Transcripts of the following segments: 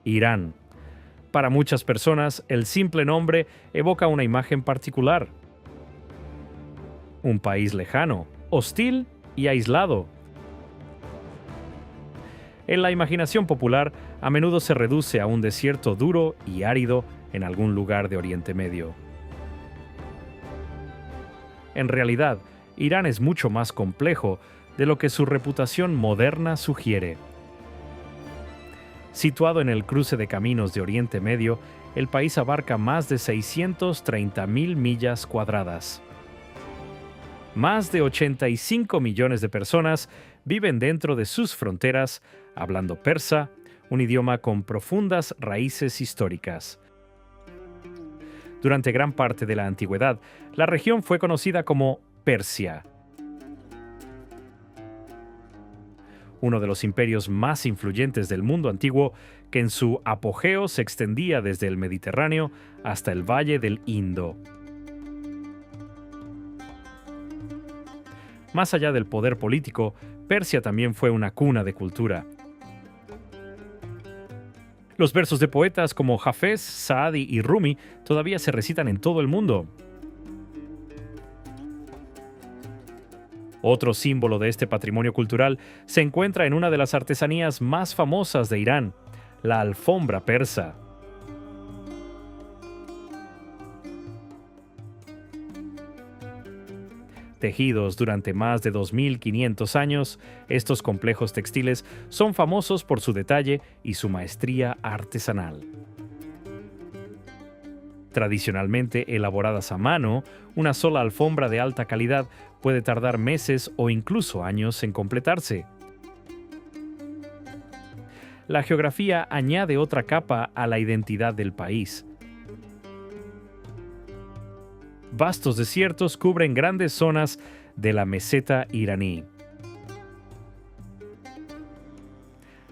Irán. Para muchas personas, el simple nombre evoca una imagen particular. Un país lejano, hostil y aislado. En la imaginación popular, a menudo se reduce a un desierto duro y árido en algún lugar de Oriente Medio. En realidad, Irán es mucho más complejo de lo que su reputación moderna sugiere. Situado en el cruce de caminos de Oriente Medio, el país abarca más de 630.000 millas cuadradas. Más de 85 millones de personas viven dentro de sus fronteras, hablando persa, un idioma con profundas raíces históricas. Durante gran parte de la antigüedad, la región fue conocida como Persia. Uno de los imperios más influyentes del mundo antiguo, que en su apogeo se extendía desde el Mediterráneo hasta el Valle del Indo. Más allá del poder político, Persia también fue una cuna de cultura. Los versos de poetas como Hafez, Saadi y Rumi todavía se recitan en todo el mundo. Otro símbolo de este patrimonio cultural se encuentra en una de las artesanías más famosas de Irán, la alfombra persa. Tejidos durante más de 2.500 años, estos complejos textiles son famosos por su detalle y su maestría artesanal. Tradicionalmente elaboradas a mano, una sola alfombra de alta calidad puede tardar meses o incluso años en completarse. La geografía añade otra capa a la identidad del país. Vastos desiertos cubren grandes zonas de la meseta iraní.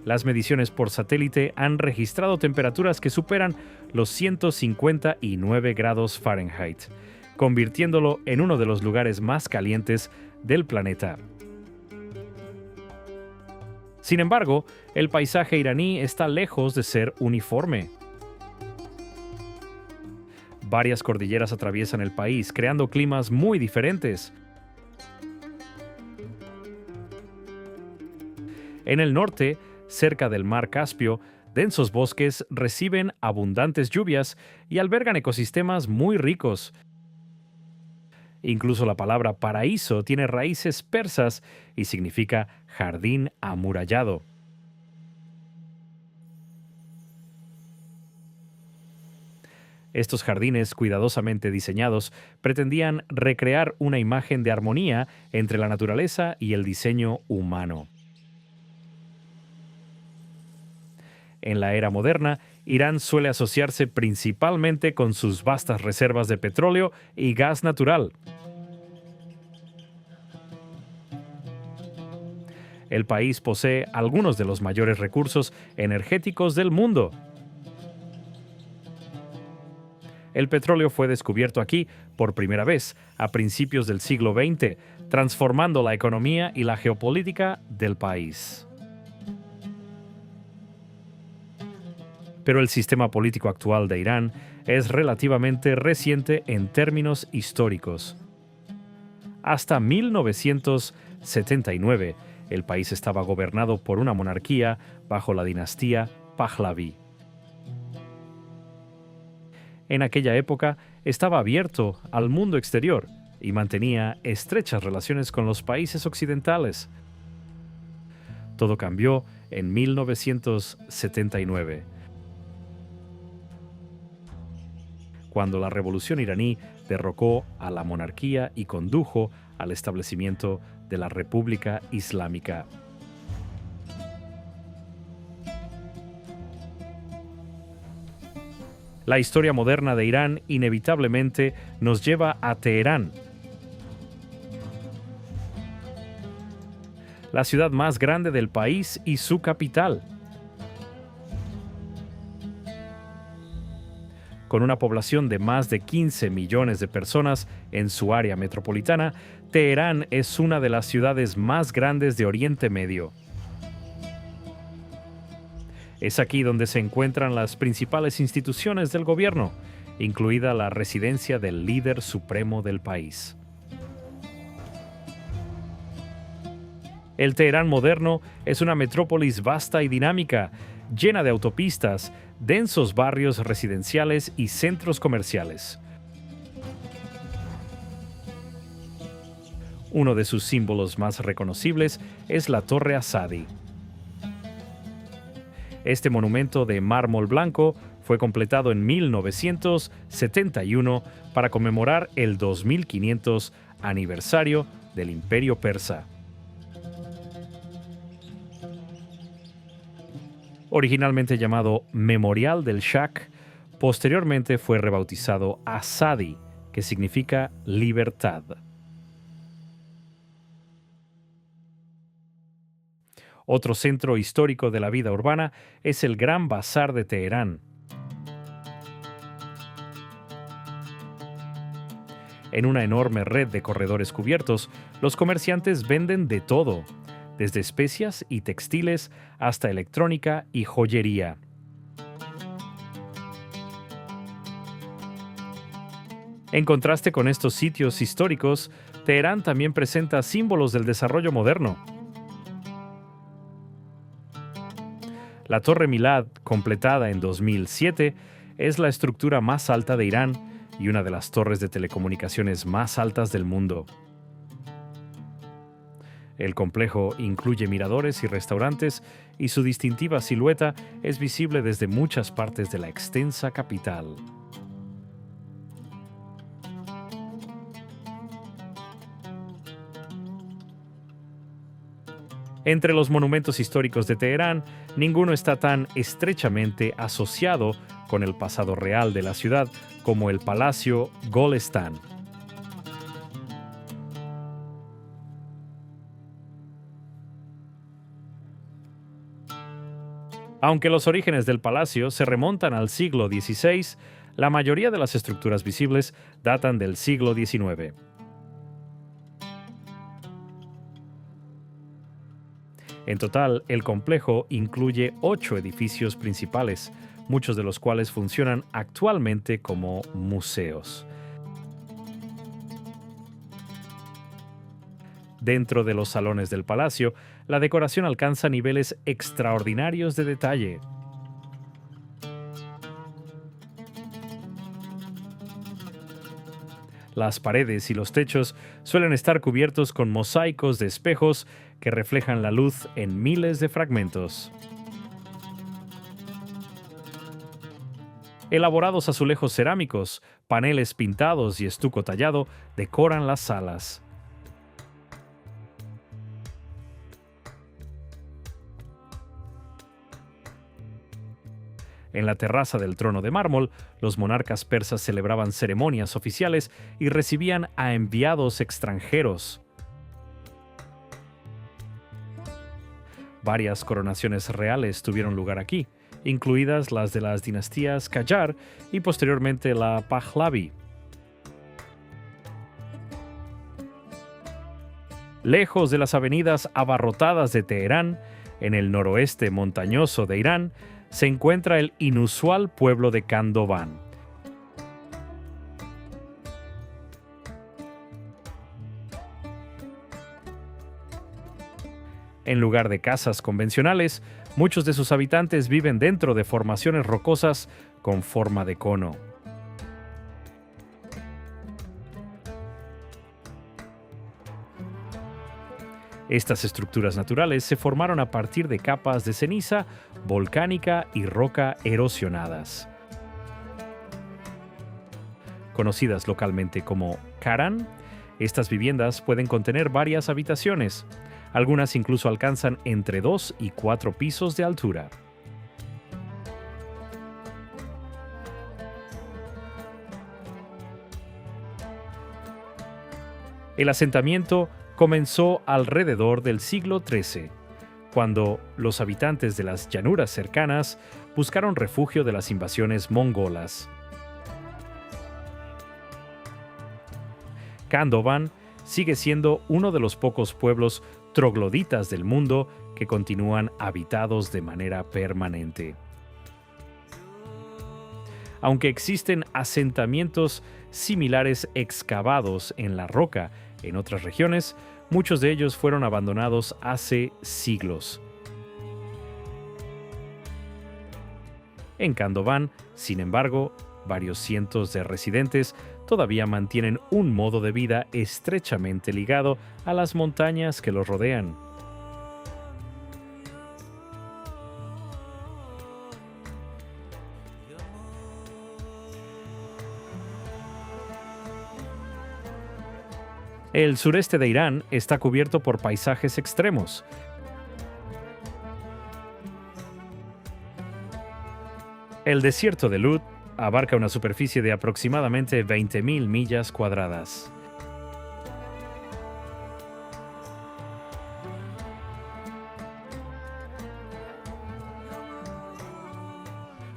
Las mediciones por satélite han registrado temperaturas que superan los 159 grados Fahrenheit, convirtiéndolo en uno de los lugares más calientes del planeta. Sin embargo, el paisaje iraní está lejos de ser uniforme. Varias cordilleras atraviesan el país, creando climas muy diferentes. En el norte, cerca del mar Caspio, densos bosques reciben abundantes lluvias y albergan ecosistemas muy ricos. Incluso la palabra paraíso tiene raíces persas y significa jardín amurallado. Estos jardines cuidadosamente diseñados pretendían recrear una imagen de armonía entre la naturaleza y el diseño humano. En la era moderna, Irán suele asociarse principalmente con sus vastas reservas de petróleo y gas natural. El país posee algunos de los mayores recursos energéticos del mundo. El petróleo fue descubierto aquí por primera vez a principios del siglo XX, transformando la economía y la geopolítica del país. Pero el sistema político actual de Irán es relativamente reciente en términos históricos. Hasta 1979, el país estaba gobernado por una monarquía bajo la dinastía Pahlaví. En aquella época estaba abierto al mundo exterior y mantenía estrechas relaciones con los países occidentales. Todo cambió en 1979, cuando la revolución iraní derrocó a la monarquía y condujo al establecimiento de la República Islámica. La historia moderna de Irán inevitablemente nos lleva a Teherán, la ciudad más grande del país y su capital. Con una población de más de 15 millones de personas en su área metropolitana, Teherán es una de las ciudades más grandes de Oriente Medio. Es aquí donde se encuentran las principales instituciones del gobierno, incluida la residencia del líder supremo del país. El Teherán moderno es una metrópolis vasta y dinámica, llena de autopistas, densos barrios residenciales y centros comerciales. Uno de sus símbolos más reconocibles es la Torre Azadi. Este monumento de mármol blanco fue completado en 1971 para conmemorar el 2500 aniversario del Imperio Persa. Originalmente llamado Memorial del Shah, posteriormente fue rebautizado Azadi, que significa libertad. Otro centro histórico de la vida urbana es el Gran Bazar de Teherán. En una enorme red de corredores cubiertos, los comerciantes venden de todo, desde especias y textiles hasta electrónica y joyería. En contraste con estos sitios históricos, Teherán también presenta símbolos del desarrollo moderno. La Torre Milad, completada en 2007, es la estructura más alta de Irán y una de las torres de telecomunicaciones más altas del mundo. El complejo incluye miradores y restaurantes y su distintiva silueta es visible desde muchas partes de la extensa capital. Entre los monumentos históricos de Teherán, ninguno está tan estrechamente asociado con el pasado real de la ciudad como el Palacio Golestan. Aunque los orígenes del palacio se remontan al siglo XVI, la mayoría de las estructuras visibles datan del siglo XIX. En total, el complejo incluye 8 edificios principales, muchos de los cuales funcionan actualmente como museos. Dentro de los salones del palacio, la decoración alcanza niveles extraordinarios de detalle. Las paredes y los techos suelen estar cubiertos con mosaicos de espejos que reflejan la luz en miles de fragmentos. Elaborados azulejos cerámicos, paneles pintados y estuco tallado decoran las salas. En la terraza del trono de mármol, los monarcas persas celebraban ceremonias oficiales y recibían a enviados extranjeros. Varias coronaciones reales tuvieron lugar aquí, incluidas las de las dinastías Qajar y posteriormente la Pahlavi. Lejos de las avenidas abarrotadas de Teherán, en el noroeste montañoso de Irán, se encuentra el inusual pueblo de Khandovan. En lugar de casas convencionales, muchos de sus habitantes viven dentro de formaciones rocosas con forma de cono. Estas estructuras naturales se formaron a partir de capas de ceniza volcánica y roca erosionadas. Conocidas localmente como Karan, estas viviendas pueden contener varias habitaciones. Algunas incluso alcanzan entre 2 y 4 pisos de altura. El asentamiento comenzó alrededor del siglo XIII, cuando los habitantes de las llanuras cercanas buscaron refugio de las invasiones mongolas. Khandovan sigue siendo uno de los pocos pueblos trogloditas del mundo que continúan habitados de manera permanente. Aunque existen asentamientos similares excavados en la roca en otras regiones, muchos de ellos fueron abandonados hace siglos. En Kandován, sin embargo, varios cientos de residentes todavía mantienen un modo de vida estrechamente ligado a las montañas que los rodean. El sureste de Irán está cubierto por paisajes extremos. El desierto de Lut abarca una superficie de aproximadamente 20.000 millas cuadradas.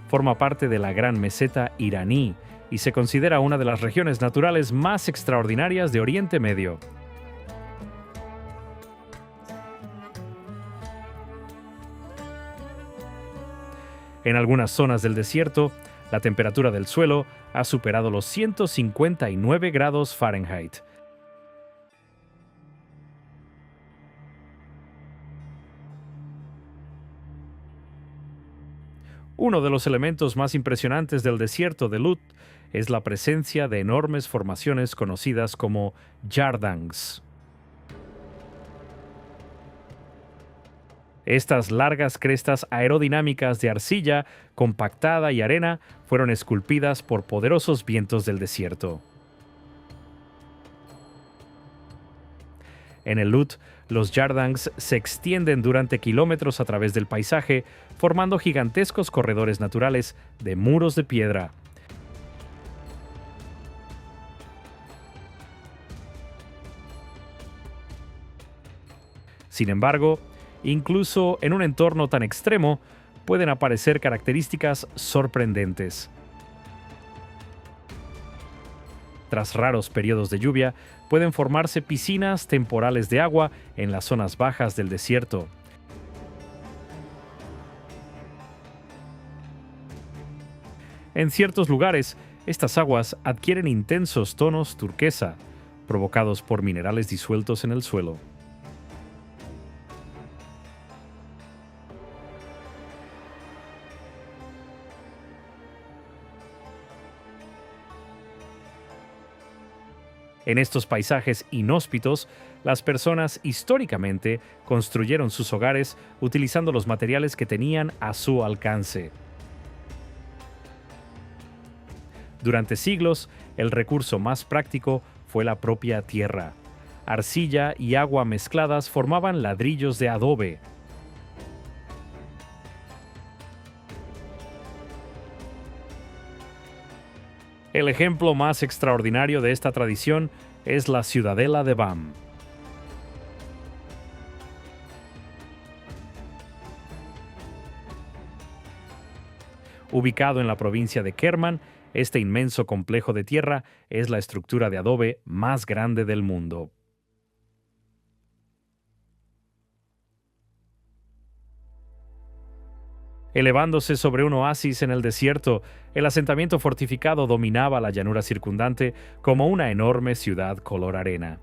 Forma parte de la Gran Meseta iraní y se considera una de las regiones naturales más extraordinarias de Oriente Medio. En algunas zonas del desierto, la temperatura del suelo ha superado los 159 grados Fahrenheit. Uno de los elementos más impresionantes del desierto de Lut es la presencia de enormes formaciones conocidas como yardangs. Estas largas crestas aerodinámicas de arcilla compactada y arena fueron esculpidas por poderosos vientos del desierto. En el Lut, los yardangs se extienden durante kilómetros a través del paisaje, formando gigantescos corredores naturales de muros de piedra. Sin embargo, incluso en un entorno tan extremo, pueden aparecer características sorprendentes. Tras raros periodos de lluvia, pueden formarse piscinas temporales de agua en las zonas bajas del desierto. En ciertos lugares, estas aguas adquieren intensos tonos turquesa, provocados por minerales disueltos en el suelo. En estos paisajes inhóspitos, las personas históricamente construyeron sus hogares utilizando los materiales que tenían a su alcance. Durante siglos, el recurso más práctico fue la propia tierra. Arcilla y agua mezcladas formaban ladrillos de adobe. El ejemplo más extraordinario de esta tradición es la ciudadela de Bam. Ubicado en la provincia de Kerman, este inmenso complejo de tierra es la estructura de adobe más grande del mundo. Elevándose sobre un oasis en el desierto, el asentamiento fortificado dominaba la llanura circundante como una enorme ciudad color arena.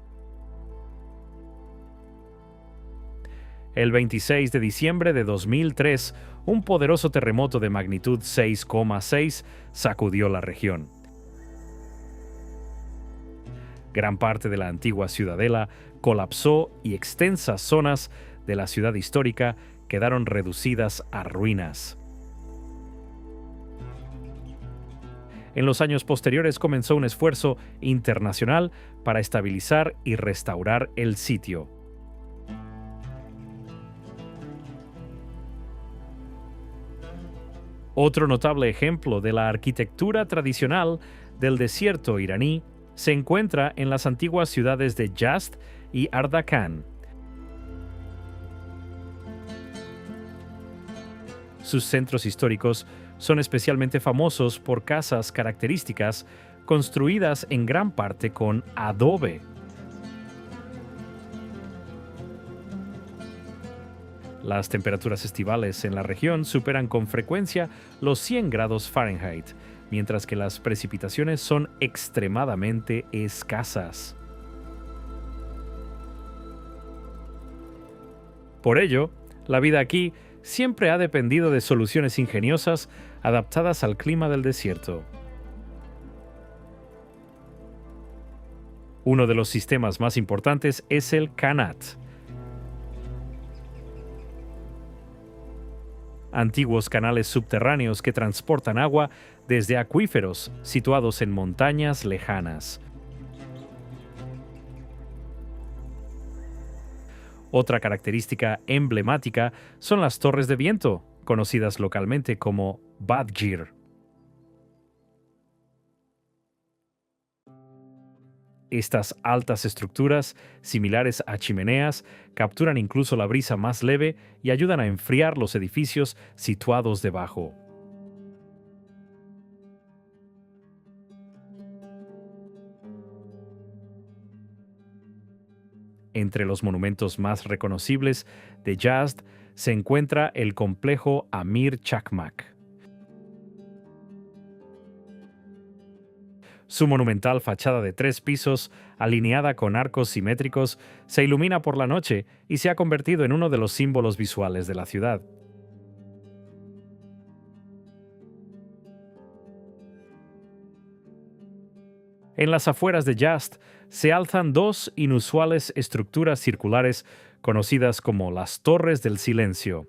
El 26 de diciembre de 2003, un poderoso terremoto de magnitud 6,6 sacudió la región. Gran parte de la antigua ciudadela colapsó y extensas zonas de la ciudad histórica quedaron reducidas a ruinas. En los años posteriores comenzó un esfuerzo internacional para estabilizar y restaurar el sitio. Otro notable ejemplo de la arquitectura tradicional del desierto iraní se encuentra en las antiguas ciudades de Yazd y Ardakan. Sus centros históricos son especialmente famosos por casas características construidas en gran parte con adobe. Las temperaturas estivales en la región superan con frecuencia los 100 grados Fahrenheit, mientras que las precipitaciones son extremadamente escasas. Por ello, la vida aquí siempre ha dependido de soluciones ingeniosas adaptadas al clima del desierto. Uno de los sistemas más importantes es el Qanat. Antiguos canales subterráneos que transportan agua desde acuíferos situados en montañas lejanas. Otra característica emblemática son las torres de viento, conocidas localmente como Badgir. Estas altas estructuras, similares a chimeneas, capturan incluso la brisa más leve y ayudan a enfriar los edificios situados debajo. Entre los monumentos más reconocibles de Yazd se encuentra el complejo Amir Chakmak. Su monumental fachada de 3 pisos, alineada con arcos simétricos, se ilumina por la noche y se ha convertido en uno de los símbolos visuales de la ciudad. En las afueras de Yazd se alzan 2 inusuales estructuras circulares conocidas como las Torres del Silencio.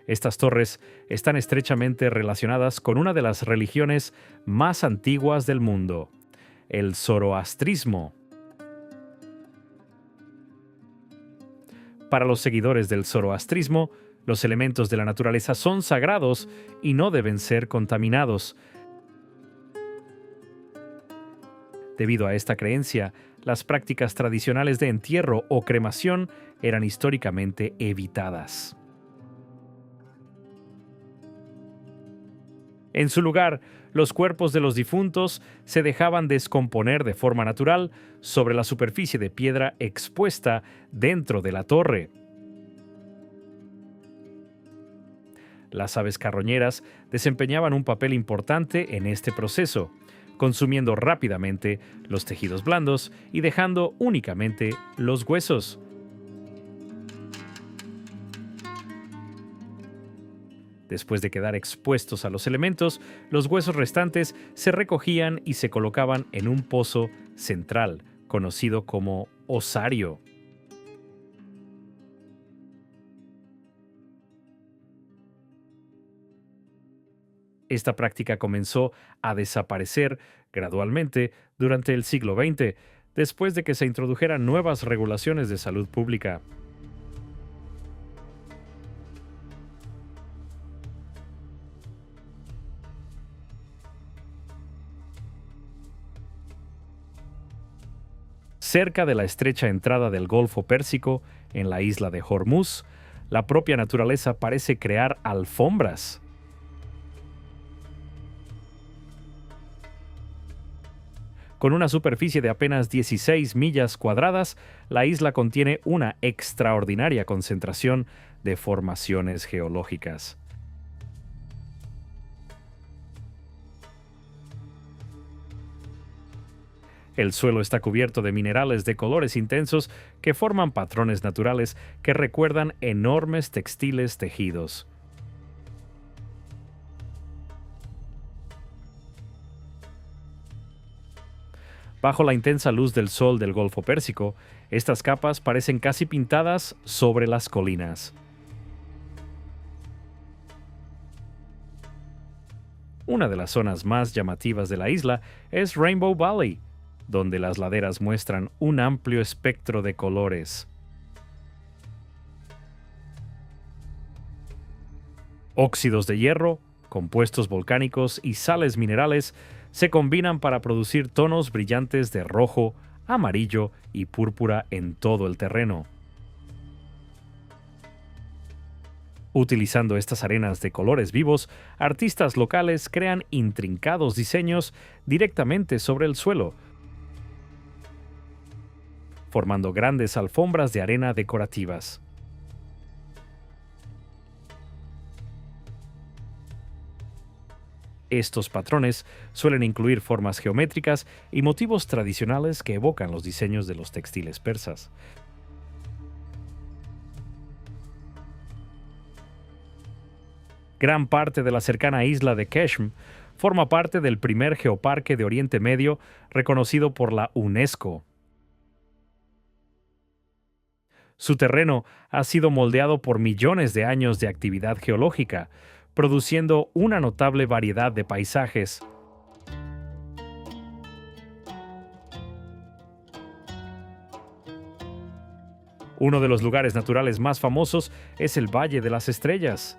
Estas torres están estrechamente relacionadas con una de las religiones más antiguas del mundo, el zoroastrismo. Para los seguidores del zoroastrismo, los elementos de la naturaleza son sagrados y no deben ser contaminados. Debido a esta creencia, las prácticas tradicionales de entierro o cremación eran históricamente evitadas. En su lugar, los cuerpos de los difuntos se dejaban descomponer de forma natural sobre la superficie de piedra expuesta dentro de la torre. Las aves carroñeras desempeñaban un papel importante en este proceso, consumiendo rápidamente los tejidos blandos y dejando únicamente los huesos. Después de quedar expuestos a los elementos, los huesos restantes se recogían y se colocaban en un pozo central, conocido como osario. Esta práctica comenzó a desaparecer gradualmente durante el siglo XX, después de que se introdujeran nuevas regulaciones de salud pública. Cerca de la estrecha entrada del Golfo Pérsico, en la isla de Hormuz, la propia naturaleza parece crear alfombras. Con una superficie de apenas 16 millas cuadradas, la isla contiene una extraordinaria concentración de formaciones geológicas. El suelo está cubierto de minerales de colores intensos que forman patrones naturales que recuerdan enormes textiles tejidos. Bajo la intensa luz del sol del Golfo Pérsico, estas capas parecen casi pintadas sobre las colinas. Una de las zonas más llamativas de la isla es Rainbow Valley, donde las laderas muestran un amplio espectro de colores. Óxidos de hierro, compuestos volcánicos y sales minerales se combinan para producir tonos brillantes de rojo, amarillo y púrpura en todo el terreno. Utilizando estas arenas de colores vivos, artistas locales crean intrincados diseños directamente sobre el suelo, formando grandes alfombras de arena decorativas. Estos patrones suelen incluir formas geométricas y motivos tradicionales que evocan los diseños de los textiles persas. Gran parte de la cercana isla de Keshm forma parte del primer geoparque de Oriente Medio reconocido por la UNESCO. Su terreno ha sido moldeado por millones de años de actividad geológica, produciendo una notable variedad de paisajes. Uno de los lugares naturales más famosos es el Valle de las Estrellas.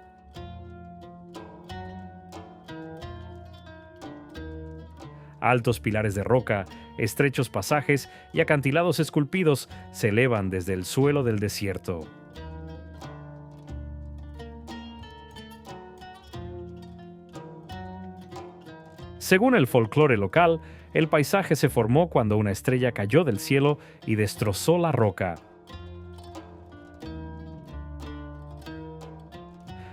Altos pilares de roca, estrechos pasajes y acantilados esculpidos se elevan desde el suelo del desierto. Según el folclore local, el paisaje se formó cuando una estrella cayó del cielo y destrozó la roca.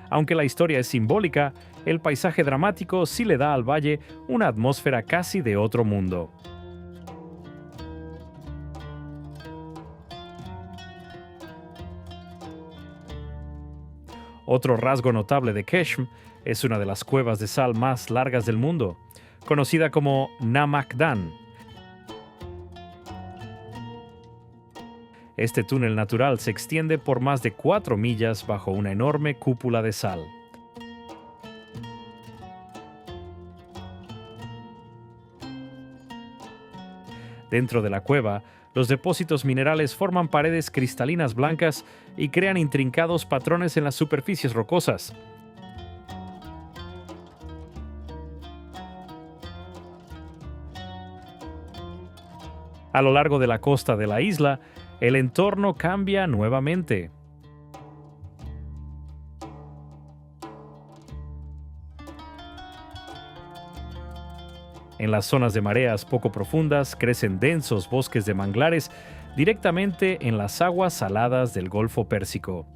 Aunque la historia es simbólica, el paisaje dramático sí le da al valle una atmósfera casi de otro mundo. Otro rasgo notable de Keshm es una de las cuevas de sal más largas del mundo, conocida como Namak Dan. Este túnel natural se extiende por más de 4 millas bajo una enorme cúpula de sal. Dentro de la cueva, los depósitos minerales forman paredes cristalinas blancas y crean intrincados patrones en las superficies rocosas. A lo largo de la costa de la isla, el entorno cambia nuevamente. En las zonas de mareas poco profundas crecen densos bosques de manglares directamente en las aguas saladas del Golfo Pérsico.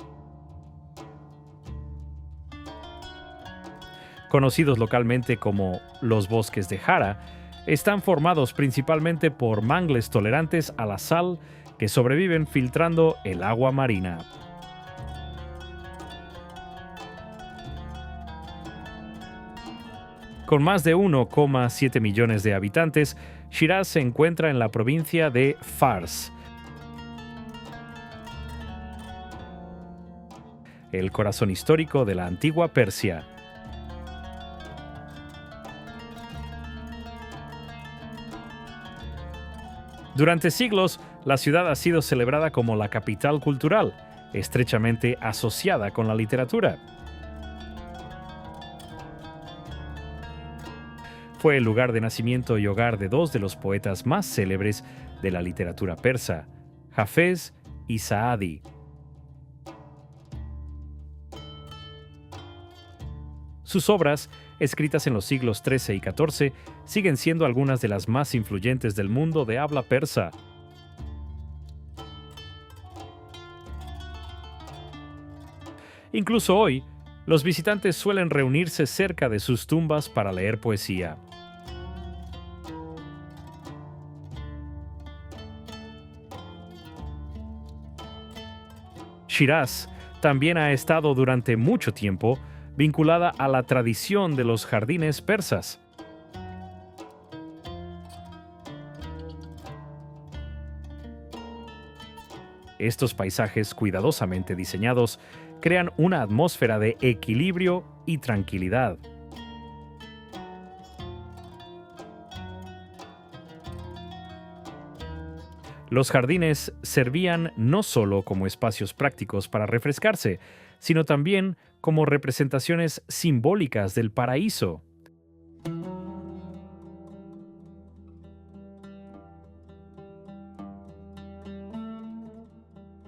Conocidos localmente como los bosques de Jara, están formados principalmente por mangles tolerantes a la sal que sobreviven filtrando el agua marina. Con más de 1,7 millones de habitantes, Shiraz se encuentra en la provincia de Fars, el corazón histórico de la antigua Persia. Durante siglos, la ciudad ha sido celebrada como la capital cultural, estrechamente asociada con la literatura. Fue el lugar de nacimiento y hogar de dos de los poetas más célebres de la literatura persa, Hafez y Saadi. Sus obras, escritas en los siglos XIII y XIV, siguen siendo algunas de las más influyentes del mundo de habla persa. Incluso hoy, los visitantes suelen reunirse cerca de sus tumbas para leer poesía. Shiraz también ha estado durante mucho tiempo vinculada a la tradición de los jardines persas. Estos paisajes cuidadosamente diseñados crean una atmósfera de equilibrio y tranquilidad. Los jardines servían no solo como espacios prácticos para refrescarse, sino también como representaciones simbólicas del paraíso.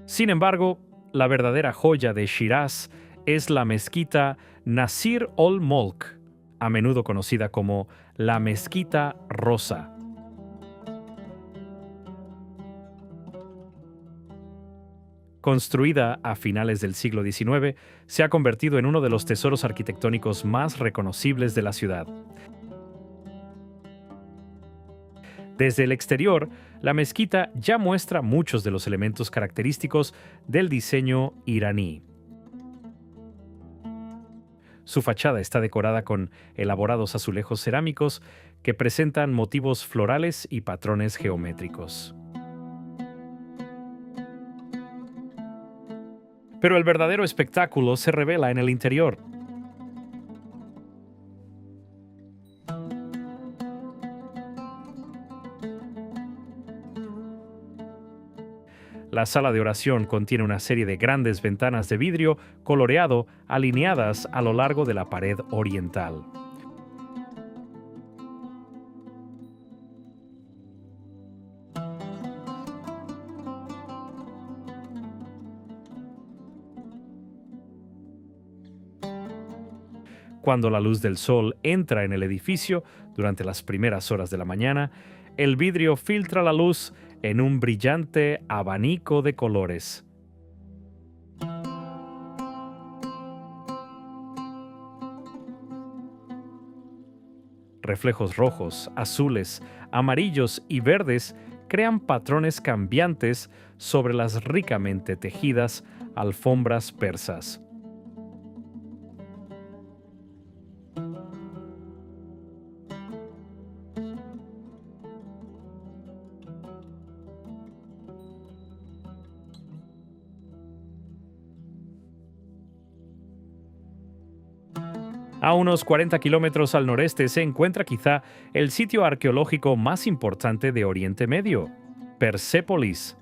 Sin embargo, la verdadera joya de Shiraz es la mezquita Nasir ol-Molk, a menudo conocida como la Mezquita Rosa. Construida a finales del siglo XIX, se ha convertido en uno de los tesoros arquitectónicos más reconocibles de la ciudad. Desde el exterior, la mezquita ya muestra muchos de los elementos característicos del diseño iraní. Su fachada está decorada con elaborados azulejos cerámicos que presentan motivos florales y patrones geométricos. Pero el verdadero espectáculo se revela en el interior. La sala de oración contiene una serie de grandes ventanas de vidrio coloreado alineadas a lo largo de la pared oriental. Cuando la luz del sol entra en el edificio durante las primeras horas de la mañana, el vidrio filtra la luz en un brillante abanico de colores. Reflejos rojos, azules, amarillos y verdes crean patrones cambiantes sobre las ricamente tejidas alfombras persas. A unos 40 kilómetros al noreste se encuentra quizá el sitio arqueológico más importante de Oriente Medio, Persépolis.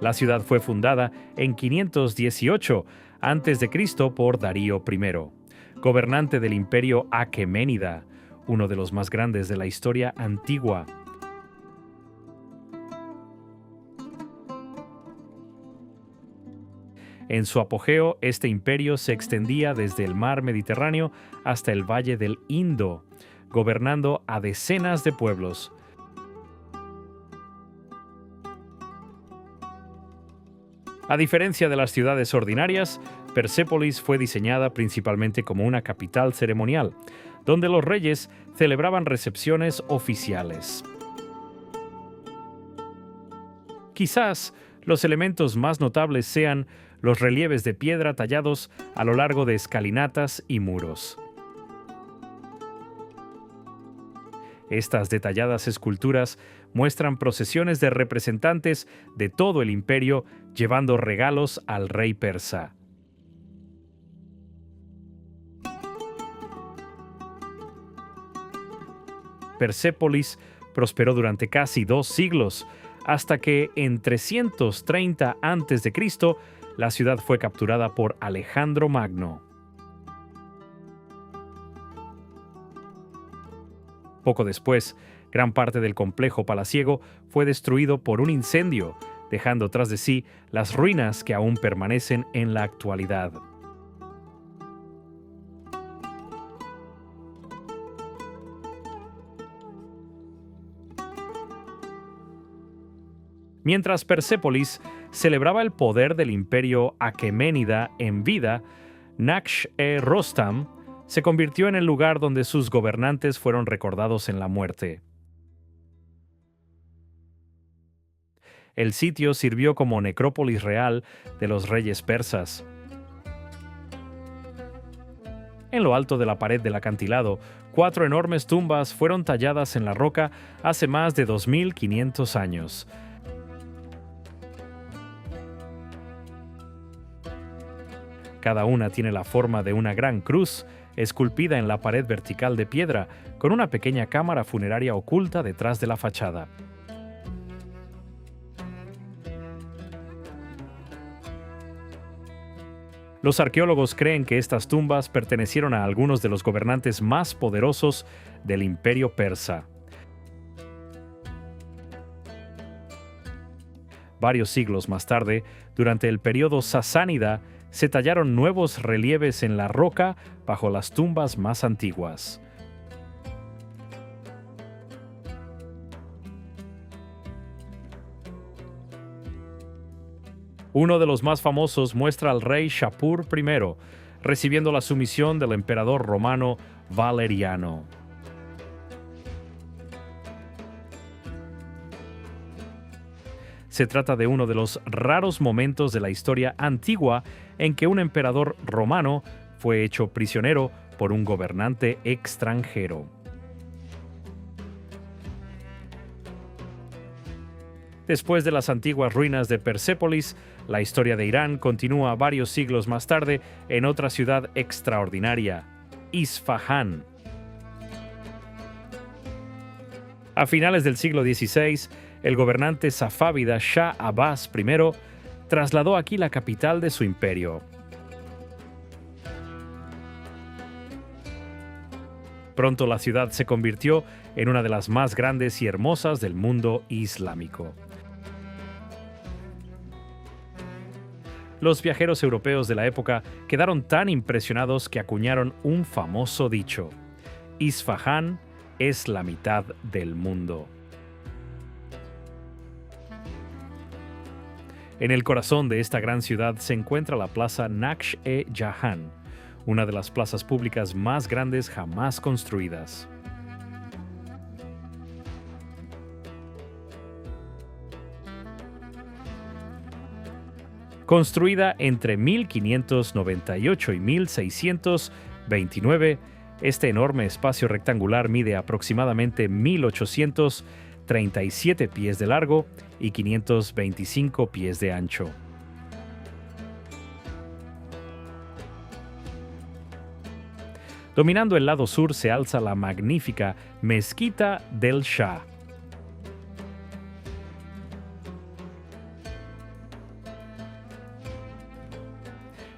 La ciudad fue fundada en 518 a.C. por Darío I, gobernante del imperio aqueménida, uno de los más grandes de la historia antigua. En su apogeo, este imperio se extendía desde el mar Mediterráneo hasta el valle del Indo, gobernando a decenas de pueblos. A diferencia de las ciudades ordinarias, Persépolis fue diseñada principalmente como una capital ceremonial, donde los reyes celebraban recepciones oficiales. Quizás los elementos más notables sean los relieves de piedra tallados a lo largo de escalinatas y muros. Estas detalladas esculturas muestran procesiones de representantes de todo el imperio llevando regalos al rey persa. Persépolis prosperó durante casi 2 siglos, hasta que en 330 a.C. la ciudad fue capturada por Alejandro Magno. Poco después, gran parte del complejo palaciego fue destruido por un incendio, dejando tras de sí las ruinas que aún permanecen en la actualidad. Mientras Persépolis celebraba el poder del imperio aqueménida en vida, Naqsh-e-Rostam se convirtió en el lugar donde sus gobernantes fueron recordados en la muerte. El sitio sirvió como necrópolis real de los reyes persas. En lo alto de la pared del acantilado, 4 enormes tumbas fueron talladas en la roca hace más de 2500 años. Cada una tiene la forma de una gran cruz, esculpida en la pared vertical de piedra, con una pequeña cámara funeraria oculta detrás de la fachada. Los arqueólogos creen que estas tumbas pertenecieron a algunos de los gobernantes más poderosos del imperio persa. Varios siglos más tarde, durante el período sasánida, se tallaron nuevos relieves en la roca bajo las tumbas más antiguas. Uno de los más famosos muestra al rey Shapur I, recibiendo la sumisión del emperador romano Valeriano. Se trata de uno de los raros momentos de la historia antigua en que un emperador romano fue hecho prisionero por un gobernante extranjero. Después de las antiguas ruinas de Persépolis, la historia de Irán continúa varios siglos más tarde en otra ciudad extraordinaria, Isfahán. A finales del siglo XVI, el gobernante safávida Shah Abbas I trasladó aquí la capital de su imperio. Pronto la ciudad se convirtió en una de las más grandes y hermosas del mundo islámico. Los viajeros europeos de la época quedaron tan impresionados que acuñaron un famoso dicho: Isfahán es la mitad del mundo. En el corazón de esta gran ciudad se encuentra la plaza Naksh-e-Jahan, una de las plazas públicas más grandes jamás construidas. Construida entre 1598 y 1629, este enorme espacio rectangular mide aproximadamente 1837 pies de largo y 525 pies de ancho. Dominando el lado sur se alza la magnífica Mezquita del Shah.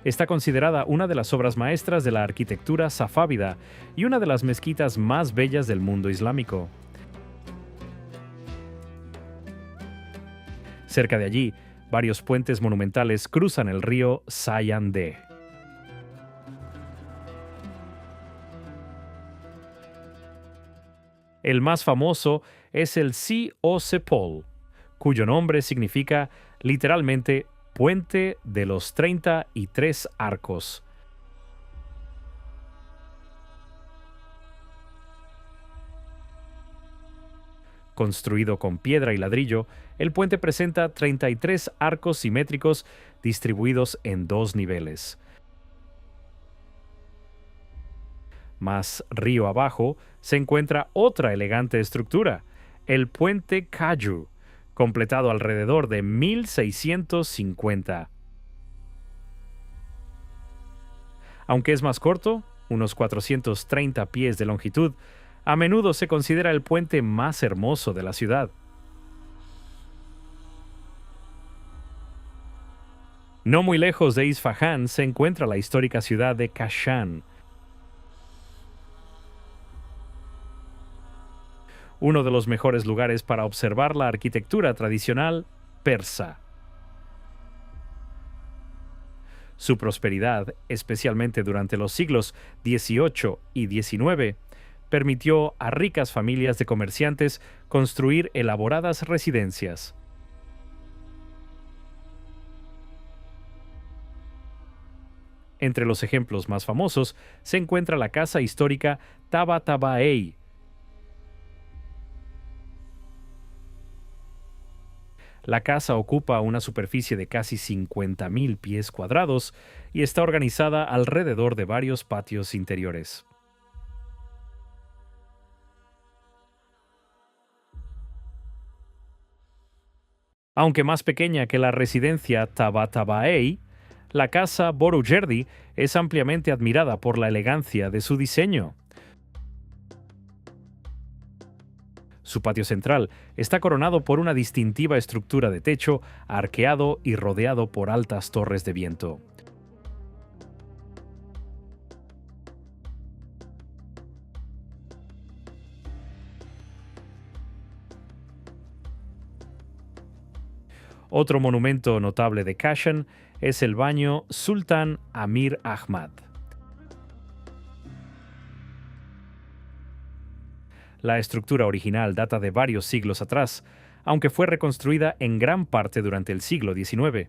Está considerada una de las obras maestras de la arquitectura safávida y una de las mezquitas más bellas del mundo islámico. Cerca de allí, varios puentes monumentales cruzan el río Sayandeh. El más famoso es el Si-o-Sepol, cuyo nombre significa literalmente Puente de los 33 Arcos. Construido con piedra y ladrillo, el puente presenta 33 arcos simétricos distribuidos en 2 niveles. Más río abajo se encuentra otra elegante estructura, el puente Kaju, completado alrededor de 1650. Aunque es más corto, unos 430 pies de longitud, a menudo se considera el puente más hermoso de la ciudad. No muy lejos de Isfahán se encuentra la histórica ciudad de Kashan, uno de los mejores lugares para observar la arquitectura tradicional persa. Su prosperidad, especialmente durante los siglos XVIII y XIX, permitió a ricas familias de comerciantes construir elaboradas residencias. Entre los ejemplos más famosos se encuentra la casa histórica Tabatabai. La casa ocupa una superficie de casi 50.000 pies cuadrados y está organizada alrededor de varios patios interiores. Aunque más pequeña que la residencia Tabatabai, la casa Borujerdi es ampliamente admirada por la elegancia de su diseño. Su patio central está coronado por una distintiva estructura de techo arqueado y rodeado por altas torres de viento. Otro monumento notable de Kashan es el baño Sultan Amir Ahmad. La estructura original data de varios siglos atrás, aunque fue reconstruida en gran parte durante el siglo XIX.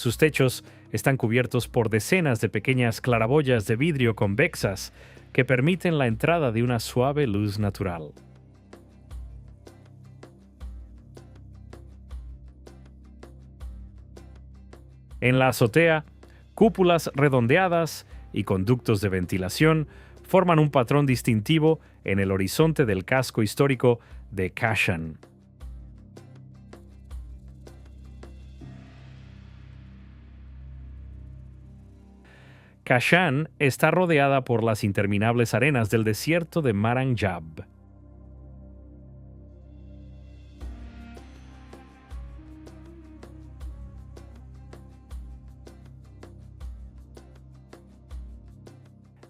Sus techos están cubiertos por decenas de pequeñas claraboyas de vidrio convexas que permiten la entrada de una suave luz natural. En la azotea, cúpulas redondeadas y conductos de ventilación forman un patrón distintivo en el horizonte del casco histórico de Kashan. Kashan está rodeada por las interminables arenas del desierto de Maranjab.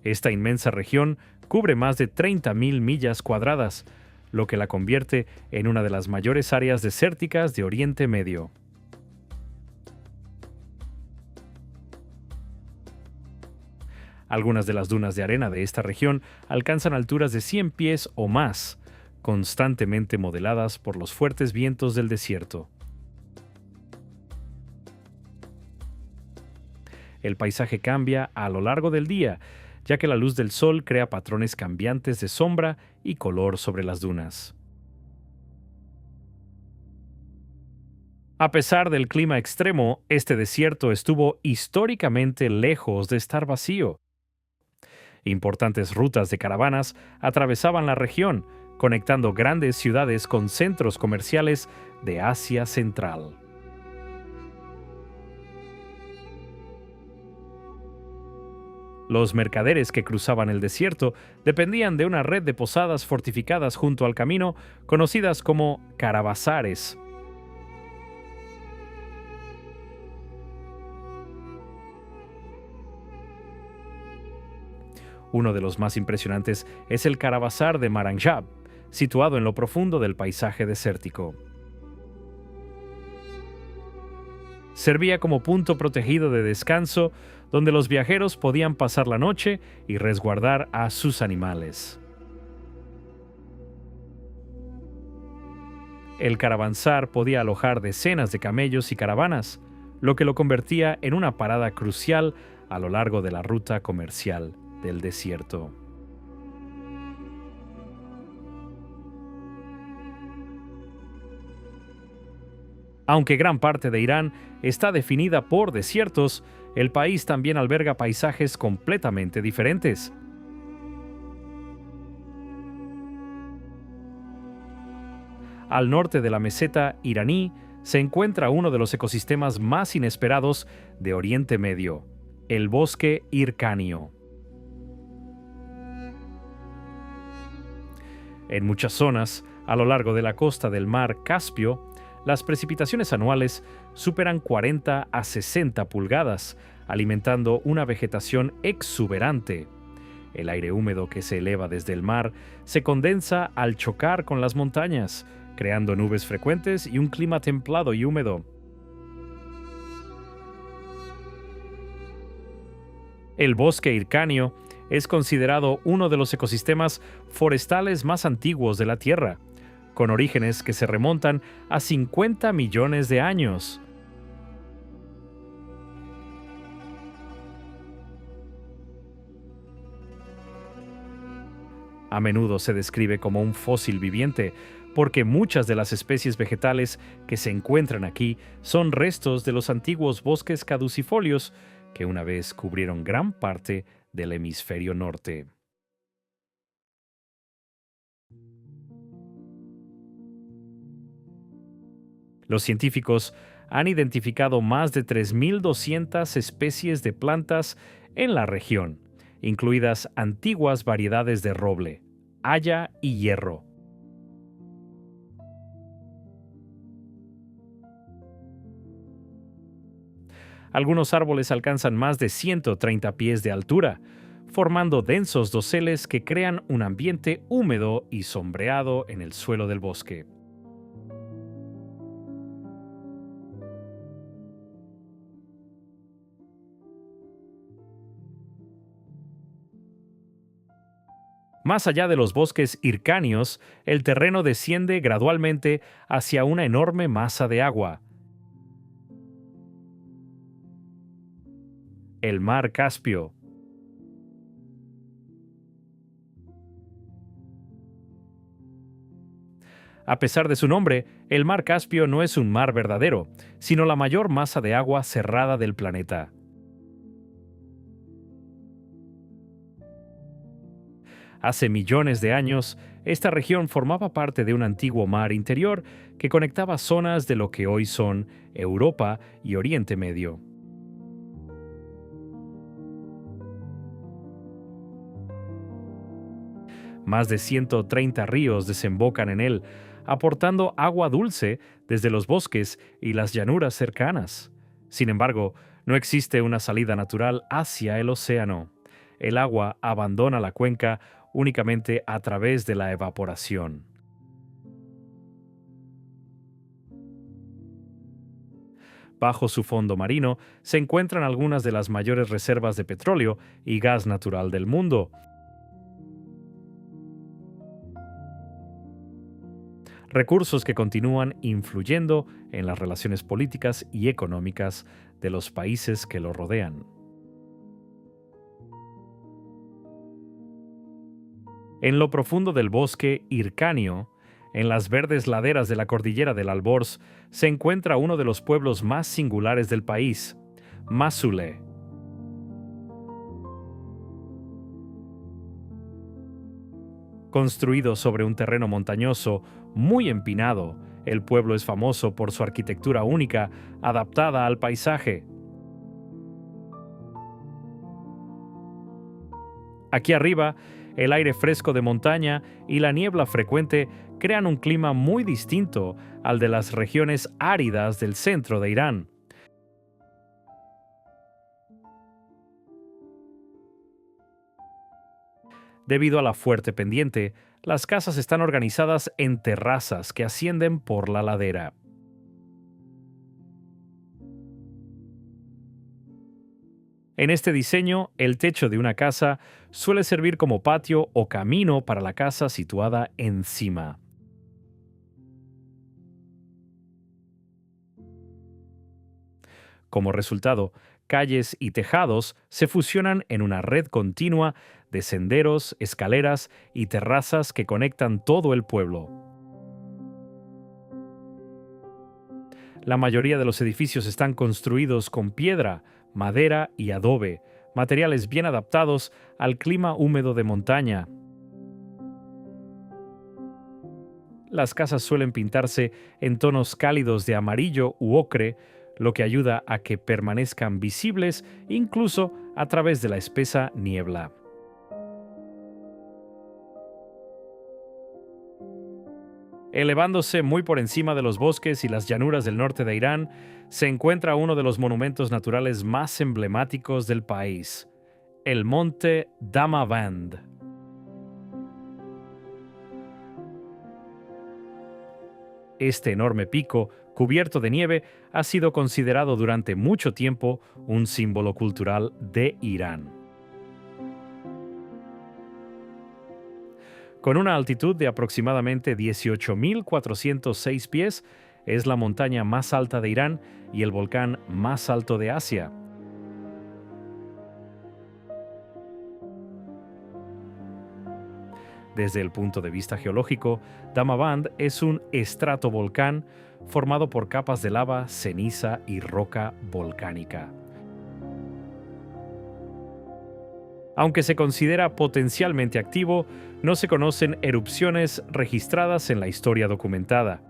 Esta inmensa región cubre más de 30.000 millas cuadradas, lo que la convierte en una de las mayores áreas desérticas de Oriente Medio. Algunas de las dunas de arena de esta región alcanzan alturas de 100 pies o más, constantemente modeladas por los fuertes vientos del desierto. El paisaje cambia a lo largo del día, ya que la luz del sol crea patrones cambiantes de sombra y color sobre las dunas. A pesar del clima extremo, este desierto estuvo históricamente lejos de estar vacío. Importantes rutas de caravanas atravesaban la región, conectando grandes ciudades con centros comerciales de Asia Central. Los mercaderes que cruzaban el desierto dependían de una red de posadas fortificadas junto al camino, conocidas como caravasares. Uno de los más impresionantes es el caravasar de Maranjab, situado en lo profundo del paisaje desértico. Servía como punto protegido de descanso donde los viajeros podían pasar la noche y resguardar a sus animales. El caravansar podía alojar decenas de camellos y caravanas, lo que lo convertía en una parada crucial a lo largo de la ruta comercial del desierto. Aunque gran parte de Irán está definida por desiertos, el país también alberga paisajes completamente diferentes. Al norte de la meseta iraní se encuentra uno de los ecosistemas más inesperados de Oriente Medio, el bosque Hircáneo. En muchas zonas, a lo largo de la costa del mar Caspio, las precipitaciones anuales superan 40 a 60 pulgadas, alimentando una vegetación exuberante. El aire húmedo que se eleva desde el mar se condensa al chocar con las montañas, creando nubes frecuentes y un clima templado y húmedo. El bosque Hircáneo es considerado uno de los ecosistemas forestales más antiguos de la Tierra, con orígenes que se remontan a 50 millones de años. A menudo se describe como un fósil viviente, porque muchas de las especies vegetales que se encuentran aquí son restos de los antiguos bosques caducifolios que una vez cubrieron gran parte del hemisferio norte. Los científicos han identificado más de 3.200 especies de plantas en la región, incluidas antiguas variedades de roble, haya y hierro. Algunos árboles alcanzan más de 130 pies de altura, formando densos doseles que crean un ambiente húmedo y sombreado en el suelo del bosque. Más allá de los bosques hircáneos, el terreno desciende gradualmente hacia una enorme masa de agua. El mar Caspio. A pesar de su nombre, el mar Caspio no es un mar verdadero, sino la mayor masa de agua cerrada del planeta. Hace millones de años, esta región formaba parte de un antiguo mar interior que conectaba zonas de lo que hoy son Europa y Oriente Medio. Más de 130 ríos desembocan en él, aportando agua dulce desde los bosques y las llanuras cercanas. Sin embargo, no existe una salida natural hacia el océano. El agua abandona la cuenca únicamente a través de la evaporación. Bajo su fondo marino se encuentran algunas de las mayores reservas de petróleo y gas natural del mundo. Recursos que continúan influyendo en las relaciones políticas y económicas de los países que lo rodean. En lo profundo del bosque Hircáneo, en las verdes laderas de la cordillera del Alborz, se encuentra uno de los pueblos más singulares del país, Masule. Construido sobre un terreno montañoso muy empinado, el pueblo es famoso por su arquitectura única, adaptada al paisaje. Aquí arriba, el aire fresco de montaña y la niebla frecuente crean un clima muy distinto al de las regiones áridas del centro de Irán. Debido a la fuerte pendiente, las casas están organizadas en terrazas que ascienden por la ladera. En este diseño, el techo de una casa suele servir como patio o camino para la casa situada encima. Como resultado, calles y tejados se fusionan en una red continua de senderos, escaleras y terrazas que conectan todo el pueblo. La mayoría de los edificios están construidos con piedra, madera y adobe, materiales bien adaptados al clima húmedo de montaña. Las casas suelen pintarse en tonos cálidos de amarillo u ocre, lo que ayuda a que permanezcan visibles incluso a través de la espesa niebla. Elevándose muy por encima de los bosques y las llanuras del norte de Irán, se encuentra uno de los monumentos naturales más emblemáticos del país, el monte Damavand. Este enorme pico, cubierto de nieve, ha sido considerado durante mucho tiempo un símbolo cultural de Irán. Con una altitud de aproximadamente 18.406 pies, es la montaña más alta de Irán y el volcán más alto de Asia. Desde el punto de vista geológico, Damavand es un estratovolcán formado por capas de lava, ceniza y roca volcánica. Aunque se considera potencialmente activo, no se conocen erupciones registradas en la historia documentada.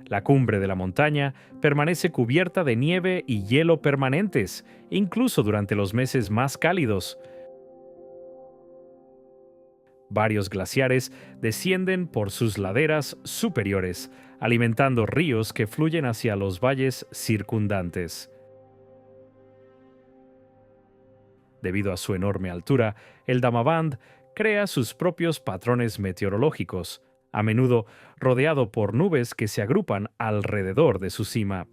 La cumbre de la montaña permanece cubierta de nieve y hielo permanentes, incluso durante los meses más cálidos. Varios glaciares descienden por sus laderas superiores, alimentando ríos que fluyen hacia los valles circundantes. Debido a su enorme altura, el Damavand crea sus propios patrones meteorológicos, a menudo rodeado por nubes que se agrupan alrededor de su cima.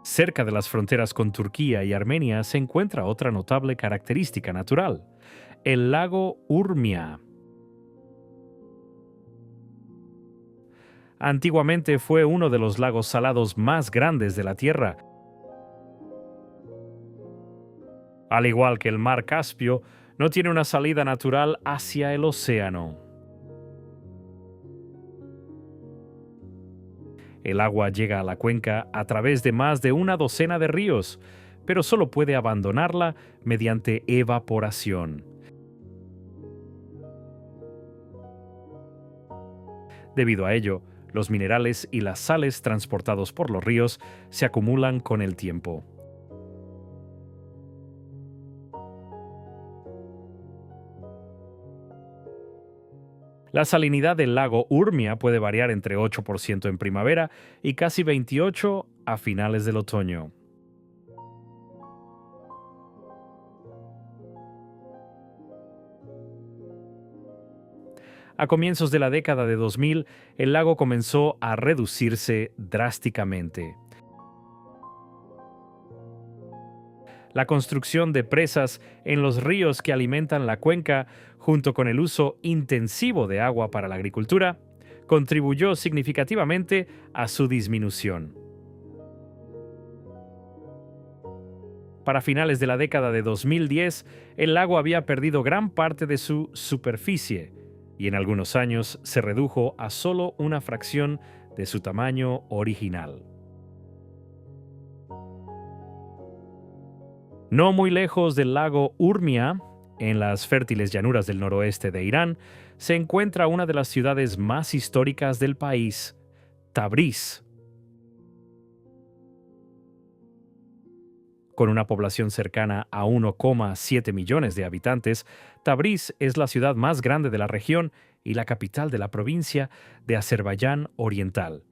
Cerca de las fronteras con Turquía y Armenia se encuentra otra notable característica natural, el lago Urmia. Antiguamente fue uno de los lagos salados más grandes de la Tierra. Al igual que el mar Caspio, no tiene una salida natural hacia el océano. El agua llega a la cuenca a través de más de una docena de ríos, pero solo puede abandonarla mediante evaporación. Debido a ello, los minerales y las sales transportados por los ríos se acumulan con el tiempo. La salinidad del lago Urmia puede variar entre 8% en primavera y casi 28% a finales del otoño. A comienzos de la década de 2000, el lago comenzó a reducirse drásticamente. La construcción de presas en los ríos que alimentan la cuenca, junto con el uso intensivo de agua para la agricultura, contribuyó significativamente a su disminución. Para finales de la década de 2010, el lago había perdido gran parte de su superficie y en algunos años se redujo a solo una fracción de su tamaño original. No muy lejos del lago Urmia, en las fértiles llanuras del noroeste de Irán, se encuentra una de las ciudades más históricas del país, Tabriz. Con una población cercana a 1,7 millones de habitantes, Tabriz es la ciudad más grande de la región y la capital de la provincia de Azerbaiyán Oriental.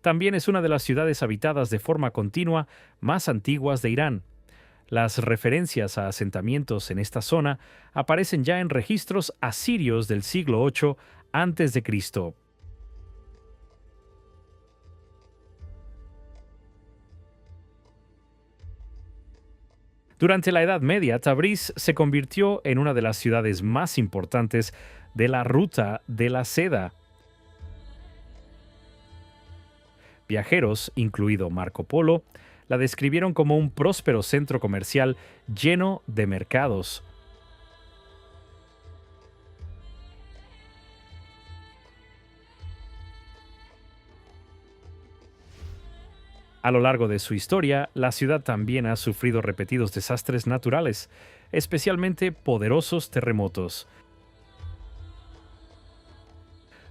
También es una de las ciudades habitadas de forma continua más antiguas de Irán. Las referencias a asentamientos en esta zona aparecen ya en registros asirios del siglo VIII a.C. Durante la Edad Media, Tabriz se convirtió en una de las ciudades más importantes de la Ruta de la Seda. Viajeros, incluido Marco Polo, la describieron como un próspero centro comercial lleno de mercados. A lo largo de su historia, la ciudad también ha sufrido repetidos desastres naturales, especialmente poderosos terremotos.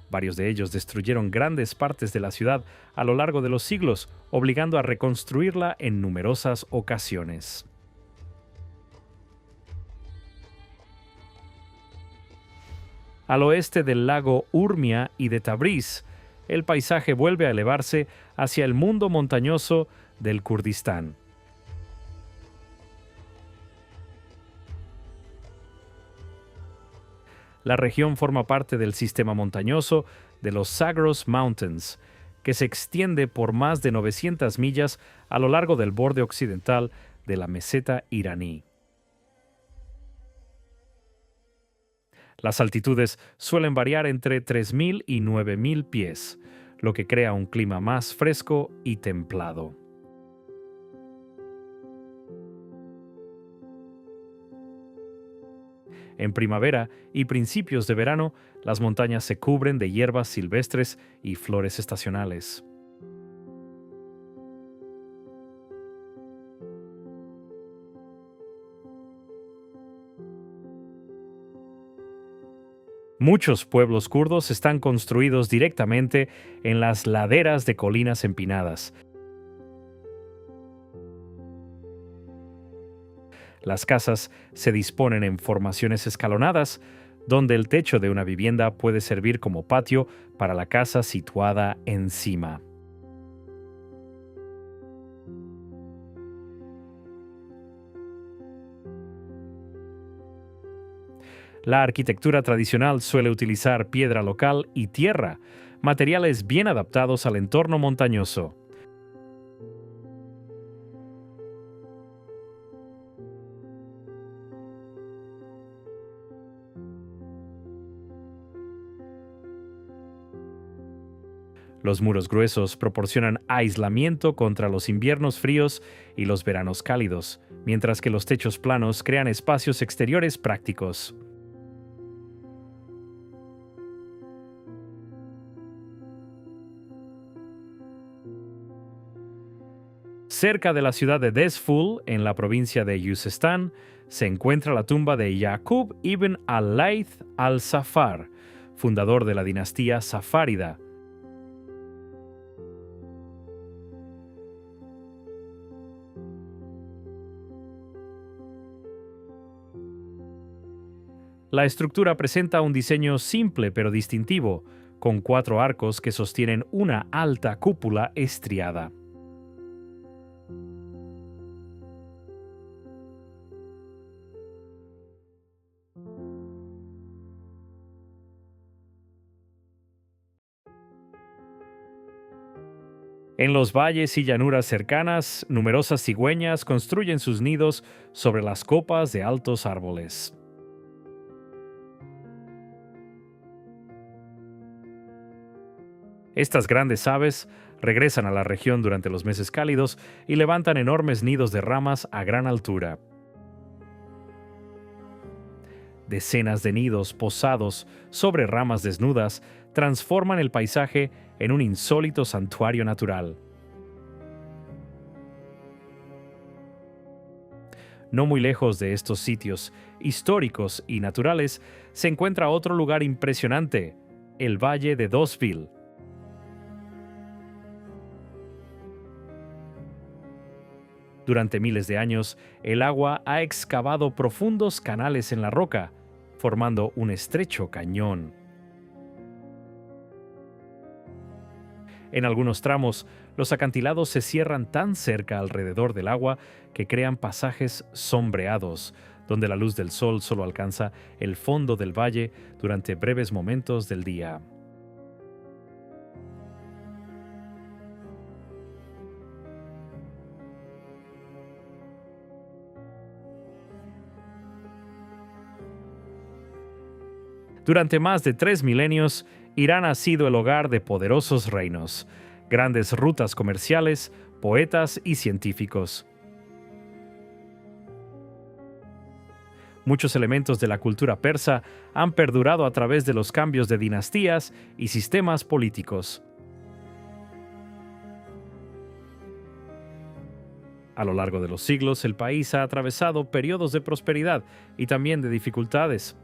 Varios de ellos destruyeron grandes partes de la ciudad a lo largo de los siglos, obligando a reconstruirla en numerosas ocasiones. Al oeste del lago Urmia y de Tabriz, el paisaje vuelve a elevarse hacia el mundo montañoso del Kurdistán. La región forma parte del sistema montañoso de los Zagros Mountains, que se extiende por más de 900 millas a lo largo del borde occidental de la meseta iraní. Las altitudes suelen variar entre 3.000 y 9.000 pies, lo que crea un clima más fresco y templado. En primavera y principios de verano, las montañas se cubren de hierbas silvestres y flores estacionales. Muchos pueblos kurdos están construidos directamente en las laderas de colinas empinadas. Las casas se disponen en formaciones escalonadas, donde el techo de una vivienda puede servir como patio para la casa situada encima. La arquitectura tradicional suele utilizar piedra local y tierra, materiales bien adaptados al entorno montañoso. Los muros gruesos proporcionan aislamiento contra los inviernos fríos y los veranos cálidos, mientras que los techos planos crean espacios exteriores prácticos. Cerca de la ciudad de Desful, en la provincia de Yuzestán, se encuentra la tumba de Yaqub ibn al-Layth al-Safar, fundador de la dinastía safárida. La estructura presenta un diseño simple pero distintivo, con 4 arcos que sostienen una alta cúpula estriada. En los valles y llanuras cercanas, numerosas cigüeñas construyen sus nidos sobre las copas de altos árboles. Estas grandes aves regresan a la región durante los meses cálidos y levantan enormes nidos de ramas a gran altura. Decenas de nidos posados sobre ramas desnudas transforman el paisaje en un insólito santuario natural. No muy lejos de estos sitios históricos y naturales se encuentra otro lugar impresionante, el Valle de Dosville. Durante miles de años, el agua ha excavado profundos canales en la roca, formando un estrecho cañón. En algunos tramos, los acantilados se cierran tan cerca alrededor del agua que crean pasajes sombreados, donde la luz del sol solo alcanza el fondo del valle durante breves momentos del día. Durante más de 3 milenios, Irán ha sido el hogar de poderosos reinos, grandes rutas comerciales, poetas y científicos. Muchos elementos de la cultura persa han perdurado a través de los cambios de dinastías y sistemas políticos. A lo largo de los siglos, el país ha atravesado periodos de prosperidad y también de dificultades.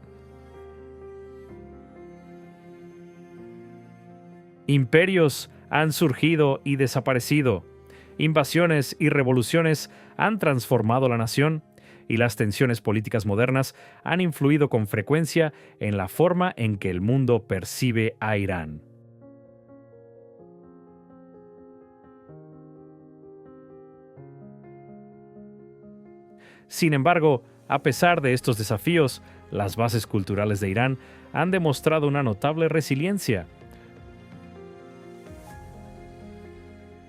Imperios han surgido y desaparecido. Invasiones y revoluciones han transformado la nación y las tensiones políticas modernas han influido con frecuencia en la forma en que el mundo percibe a Irán. Sin embargo, a pesar de estos desafíos, las bases culturales de Irán han demostrado una notable resiliencia.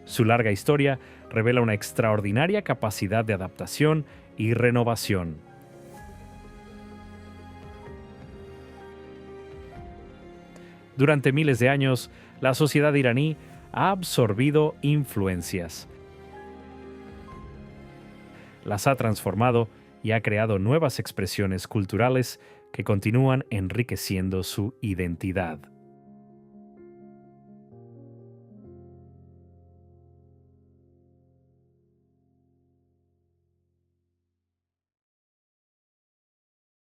Su larga historia revela una extraordinaria capacidad de adaptación y renovación. Durante miles de años, la sociedad iraní ha absorbido influencias, las ha transformado y ha creado nuevas expresiones culturales que continúan enriqueciendo su identidad.